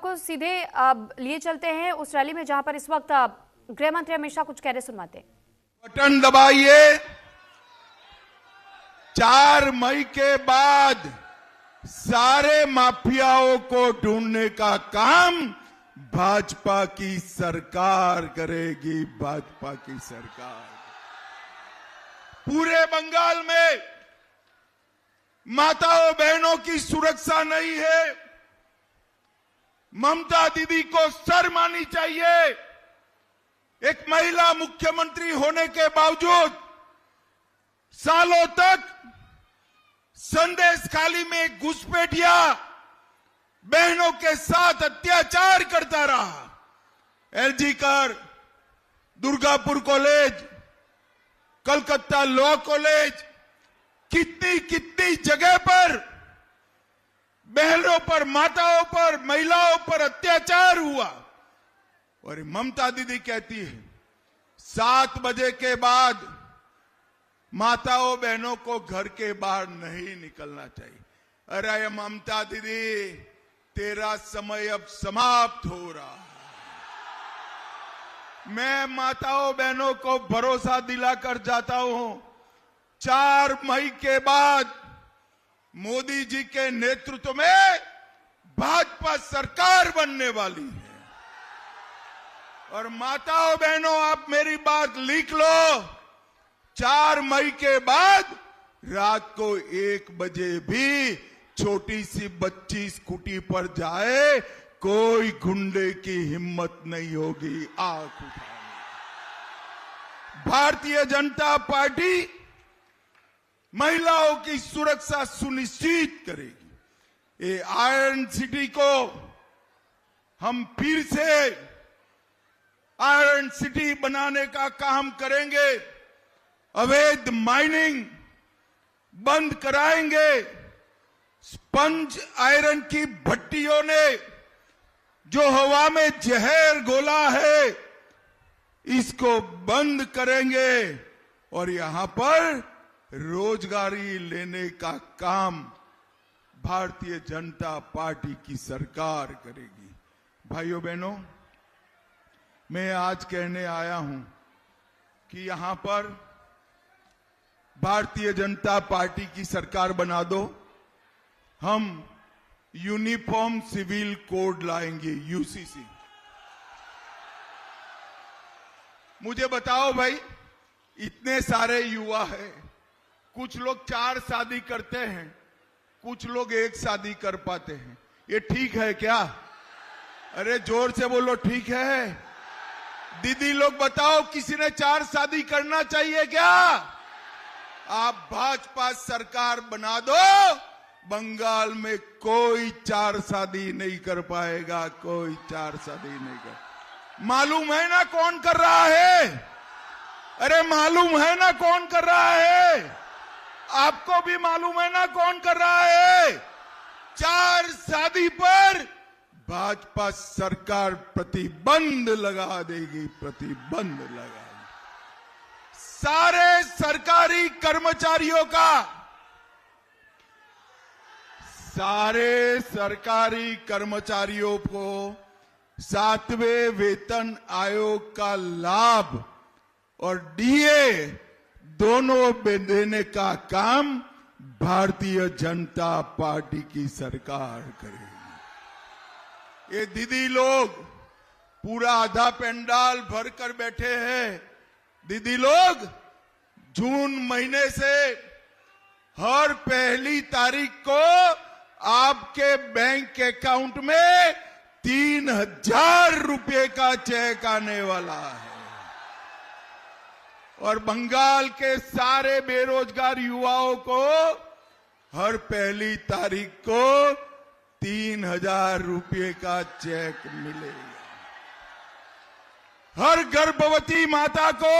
आपको सीधे लिए चलते हैं उस रैली में जहां पर इस वक्त गृह मंत्री अमित शाह कुछ कह रहे, सुनवाते हैं। बटन दबाइए। 4 मई के बाद सारे माफियाओं को ढूंढने का काम भाजपा की सरकार करेगी। भाजपा की सरकार पूरे बंगाल में माताओं बहनों की सुरक्षा नहीं है। ममता दीदी को शर्म आनी चाहिए। एक महिला मुख्यमंत्री होने के बावजूद सालों तक संदेश खाली में घुसपैठिया बहनों के साथ अत्याचार करता रहा। एलजी कर, Durgapur college, Calcutta law college, कितनी कितनी जगह पर बहनों पर, माताओं पर, महिलाओं पर अत्याचार हुआ। और ममता दीदी कहती है 7 बजे के बाद माताओं बहनों को घर के बाहर नहीं निकलना चाहिए। अरे ममता दीदी, तेरा समय अब समाप्त हो रहा है। मैं माताओं बहनों को भरोसा दिलाकर जाता हूं, 4 मई के बाद मोदी जी के नेतृत्व में भाजपा सरकार बनने वाली है। और माताओं बहनों, आप मेरी बात लिख लो, 4 मई के बाद रात को 1 बजे भी छोटी सी बच्ची स्कूटी पर जाए, कोई गुंडे की हिम्मत नहीं होगी आंख उठाने। भारतीय जनता पार्टी महिलाओं की सुरक्षा सुनिश्चित करेगी। ये आयरन सिटी को हम फिर से आयरन सिटी बनाने का काम करेंगे। अवैध माइनिंग बंद कराएंगे। स्पंज आयरन की भट्टियों ने जो हवा में जहर घोला है, इसको बंद करेंगे और यहां पर रोजगारी लेने का काम भारतीय जनता पार्टी की सरकार करेगी। भाइयों बहनों, मैं आज कहने आया हूं कि यहां पर भारतीय जनता पार्टी की सरकार बना दो, हम यूनिफॉर्म सिविल कोड लाएंगे, यूसीसी। मुझे बताओ भाई, इतने सारे युवा हैं, कुछ लोग 4 शादी करते हैं, कुछ लोग 1 शादी कर पाते हैं। ये ठीक है क्या? अरे जोर से बोलो, ठीक है? दीदी लोग बताओ, किसी ने 4 शादी करना चाहिए क्या? आप भाजपा सरकार बना दो, बंगाल में कोई 4 शादी नहीं कर पाएगा, कोई 4 शादी नहीं कर। मालूम है ना कौन कर रहा है? अरे मालूम है ना कौन कर रहा है? आपको भी मालूम है ना कौन कर रहा है? 4 शादी पर भाजपा सरकार प्रतिबंध लगा देगी, प्रतिबंध लगा देगी। सारे सरकारी कर्मचारियों का, सारे सरकारी कर्मचारियों को 7वें वेतन आयोग का लाभ और डीए दोनों देने का काम भारतीय जनता पार्टी की सरकार करेगी। ये दीदी लोग पूरा आधा पंडाल भरकर बैठे हैं। दीदी लोग जून महीने से हर पहली तारीख को आपके बैंक अकाउंट में 3000 रुपए का चेक आने वाला है। और बंगाल के सारे बेरोजगार युवाओं को हर पहली तारीख को 3000 रुपए का चेक मिलेगा। हर गर्भवती माता को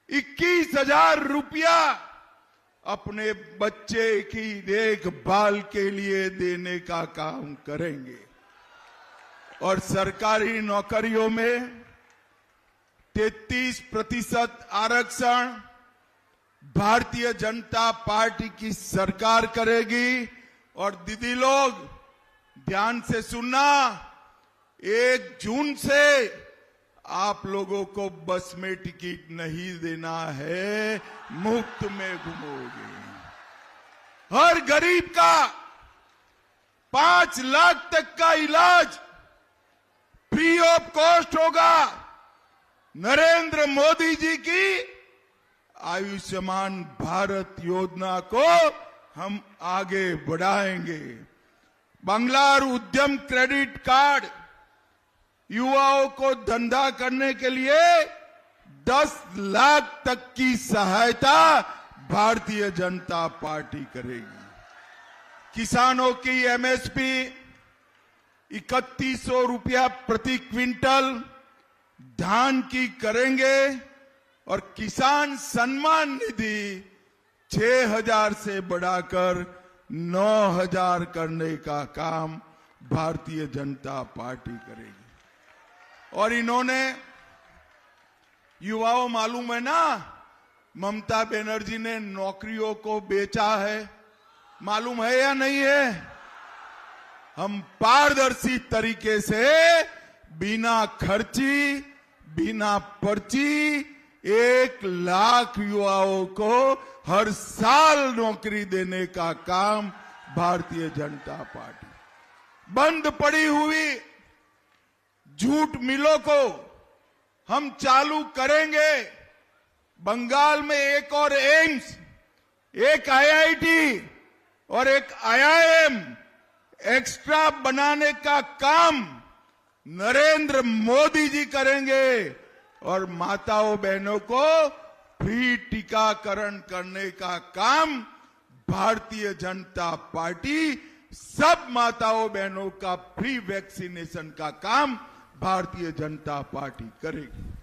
21,000 रुपया अपने बच्चे की देखभाल के लिए देने का काम करेंगे। और सरकारी नौकरियों में 33% आरक्षण भारतीय जनता पार्टी की सरकार करेगी। और दीदी लोग, ध्यान से सुनना, 1 जून से आप लोगों को बस में टिकट नहीं देना है, मुफ्त में घूमोगे। हर गरीब का 5 लाख तक का इलाज फ्री ऑफ कॉस्ट होगा। नरेंद्र मोदी जी की आयुष्मान भारत योजना को हम आगे बढ़ाएंगे। बांग्लार उद्यम क्रेडिट कार्ड, युवाओं को धंधा करने के लिए 10 लाख तक की सहायता भारतीय जनता पार्टी करेगी। किसानों की एमएसपी 3100 रुपया प्रति क्विंटल धान की करेंगे और किसान सम्मान निधि 6000 से बढ़ाकर 9000 करने का काम भारतीय जनता पार्टी करेगी। और इन्होंने युवाओं, मालूम है ना, ममता बनर्जी ने नौकरियों को बेचा है, मालूम है या नहीं है? हम पारदर्शी तरीके से बिना खर्ची, बिना पर्ची 1 लाख युवाओं को हर साल नौकरी देने का काम भारतीय जनता पार्टी। बंद पड़ी हुई जूट मिलों को हम चालू करेंगे। बंगाल में एक और एम्स, एक आईआईटी और एक आईआईएम एक्स्ट्रा बनाने का काम नरेंद्र मोदी जी करेंगे और माताओं बहनों को फ्री टीकाकरण करने का काम भारतीय जनता पार्टी, सब माताओं बहनों का फ्री वैक्सीनेशन का काम भारतीय जनता पार्टी करेगी।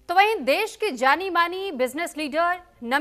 तो वहीं देश की जानी मानी बिजनेस लीडर नमिता